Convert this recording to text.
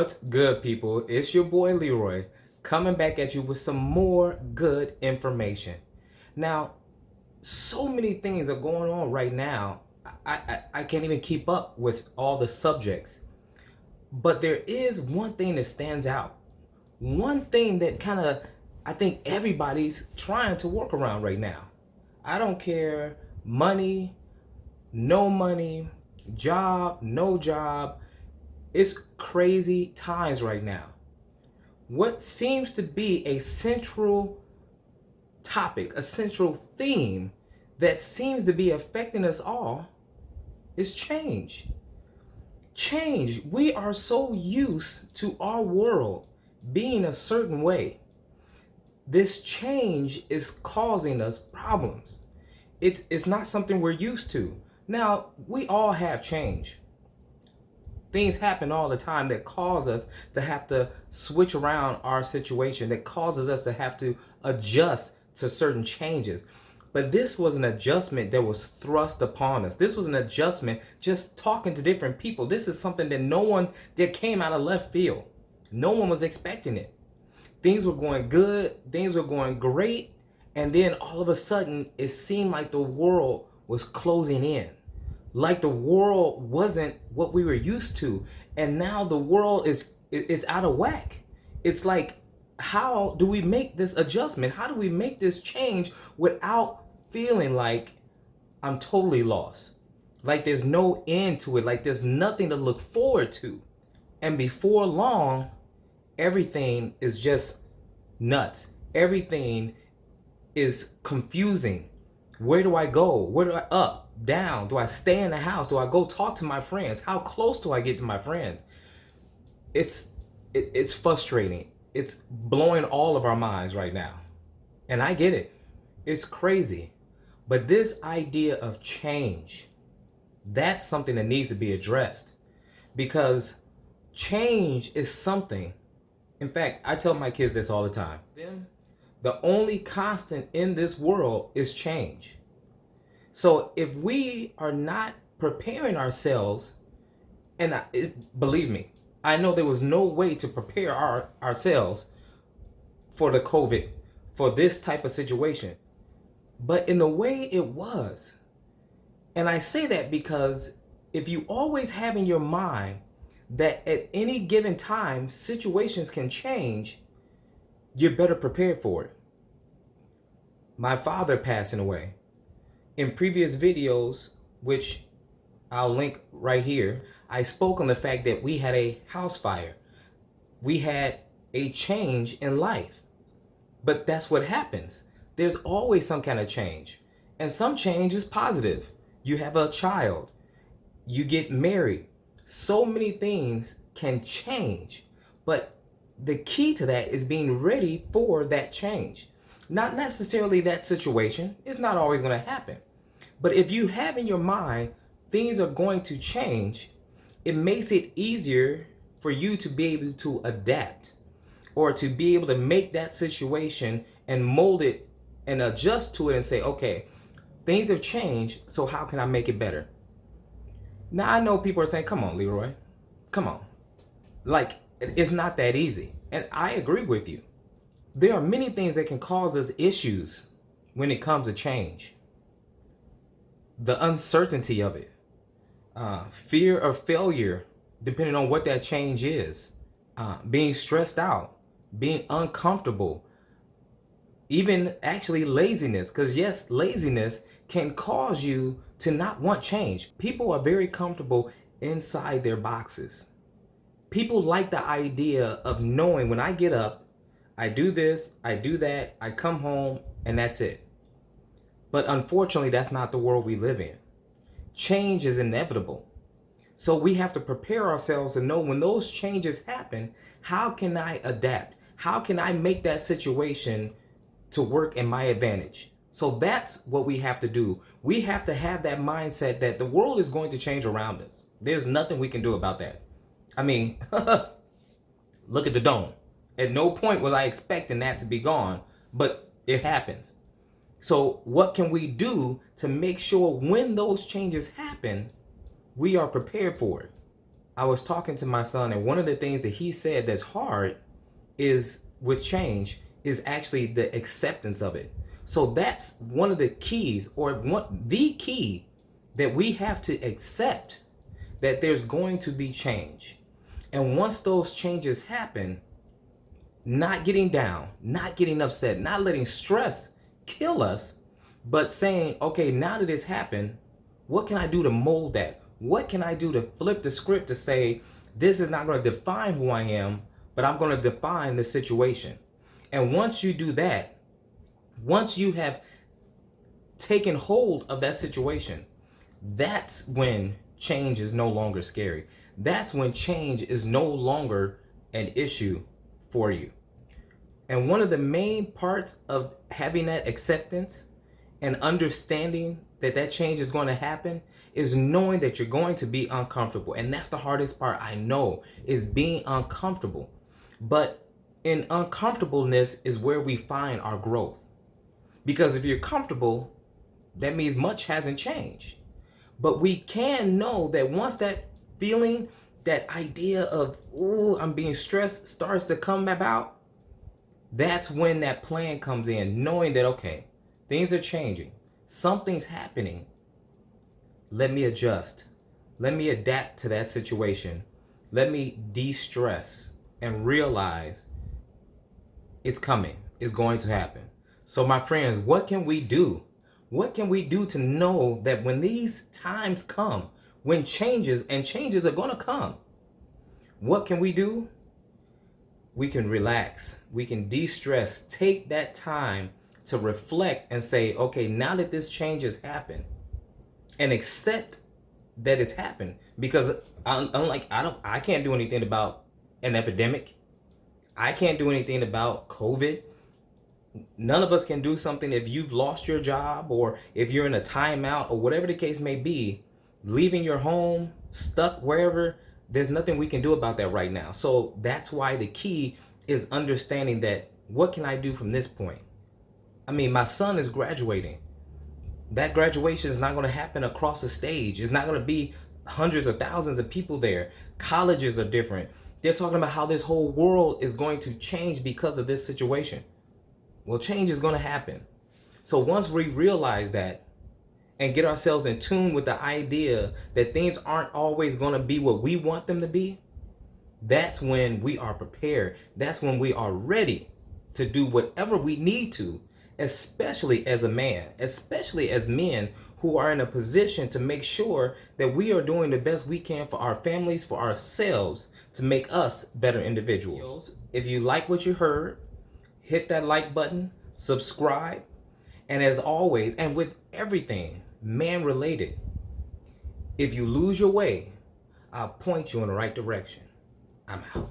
What's good, people? It's your boy Leroy coming back at you with some more good information. Now, so many things are going on right now. I can't even keep up with all the subjects. But there is one thing that stands out. One thing that kind of I think everybody's trying to work around right now. I don't care, money, no money, job, no job. It's crazy times right now. What seems to be a central topic, a central theme that seems to be affecting us all is change. Change. We are so used to our world being a certain way. This change is causing us problems. It's not something we're used to. Now, we all have change. Things happen all the time that cause us to have to switch around our situation, that causes us to have to adjust to certain changes. But this was an adjustment that was thrust upon us. This was an adjustment just talking to different people. This is something that came out of left field. No one was expecting it. Things were going good, things were going great, and then all of a sudden it seemed like the world was closing in. Like the world wasn't what we were used to, and now the world is out of whack. It's like, how do we make this adjustment? How do we make this change without feeling like I'm totally lost? Like there's no end to it, like there's nothing to look forward to. And before long, everything is just nuts. Everything is confusing. Where do I go? Where do I up? Down? Do I stay in the house? Do I go talk to my friends? How close do I get to my friends? It's frustrating. It's blowing all of our minds right now. And I get it. It's crazy. But this idea of change, that's something that needs to be addressed, because change is something. In fact, I tell my kids this all the time. The only constant in this world is change. So if we are not preparing ourselves, and believe me, I know there was no way to prepare ourselves for the COVID, for this type of situation. But in the way it was, and I say that because if you always have in your mind that at any given time situations can change, you're better prepared for it. My father passing away. In previous videos, which I'll link right here, I spoke on the fact that we had a house fire. We had a change in life. But that's what happens. There's always some kind of change. And some change is positive. You have a child. You get married. So many things can change. But the key to that is being ready for that change. Not necessarily that situation. It's not always going to happen. But if you have in your mind things are going to change, it makes it easier for you to be able to adapt, or to be able to make that situation and mold it and adjust to it and say, okay, things have changed, so how can I make it better? Now, I know people are saying, come on, Leroy, come on. Like, it's not that easy. And I agree with you. There are many things that can cause us issues when it comes to change. The uncertainty of it, fear of failure, depending on what that change is, being stressed out, being uncomfortable, even actually laziness. Because yes, laziness can cause you to not want change. People are very comfortable inside their boxes. People like the idea of knowing, when I get up, I do this, I do that, I come home, and that's it. But unfortunately, that's not the world we live in. Change is inevitable. So we have to prepare ourselves to know when those changes happen, how can I adapt? How can I make that situation to work in my advantage? So that's what we have to do. We have to have that mindset that the world is going to change around us. There's nothing we can do about that. I mean, look at the dome. At no point was I expecting that to be gone, but it happens. So what can we do to make sure when those changes happen, we are prepared for it? I was talking to my son, and one of the things that he said that's hard is with change is actually the acceptance of it. So that's one of the keys, or the key, that we have to accept that there's going to be change. And once those changes happen, not getting down, not getting upset, not letting stress kill us, but saying, okay, now that it's happened, what can I do to mold that? What can I do to flip the script to say, this is not going to define who I am, but I'm going to define the situation. And once you do that, once you have taken hold of that situation, that's when change is no longer scary. That's when change is no longer an issue for you. And one of the main parts of having that acceptance and understanding that that change is going to happen is knowing that you're going to be uncomfortable. And that's the hardest part, I know, is being uncomfortable. But in uncomfortableness is where we find our growth. Because if you're comfortable, that means much hasn't changed. But we can know that once that feeling, that idea of, ooh, I'm being stressed starts to come about, that's when that plan comes in, knowing that, okay, things are changing, something's happening. Let me adjust. Let me adapt to that situation. Let me de-stress and realize it's coming, it's going to happen. So my friends, what can we do? What can we do to know that when these times come, when changes, and changes are going to come, what can we do? We can relax. We can de-stress. Take that time to reflect and say, okay, now that this change has happened, and accept that it's happened. Because I can't do anything about an epidemic. I can't do anything about COVID. None of us can do something if you've lost your job, or if you're in a timeout, or whatever the case may be, leaving your home, stuck wherever. There's nothing we can do about that right now. So that's why the key is understanding that, what can I do from this point? I mean, my son is graduating. That graduation is not going to happen across the stage. It's not going to be hundreds or thousands of people there. Colleges are different. They're talking about how this whole world is going to change because of this situation. Well, change is going to happen. So once we realize that and get ourselves in tune with the idea that things aren't always going to be what we want them to be, that's when we are prepared. That's when we are ready to do whatever we need to, especially as a man, especially as men who are in a position to make sure that we are doing the best we can for our families, for ourselves, to make us better individuals. If you like what you heard, hit that like button, subscribe, and as always, and with everything man related, if you lose your way, I'll point you in the right direction. I'm out.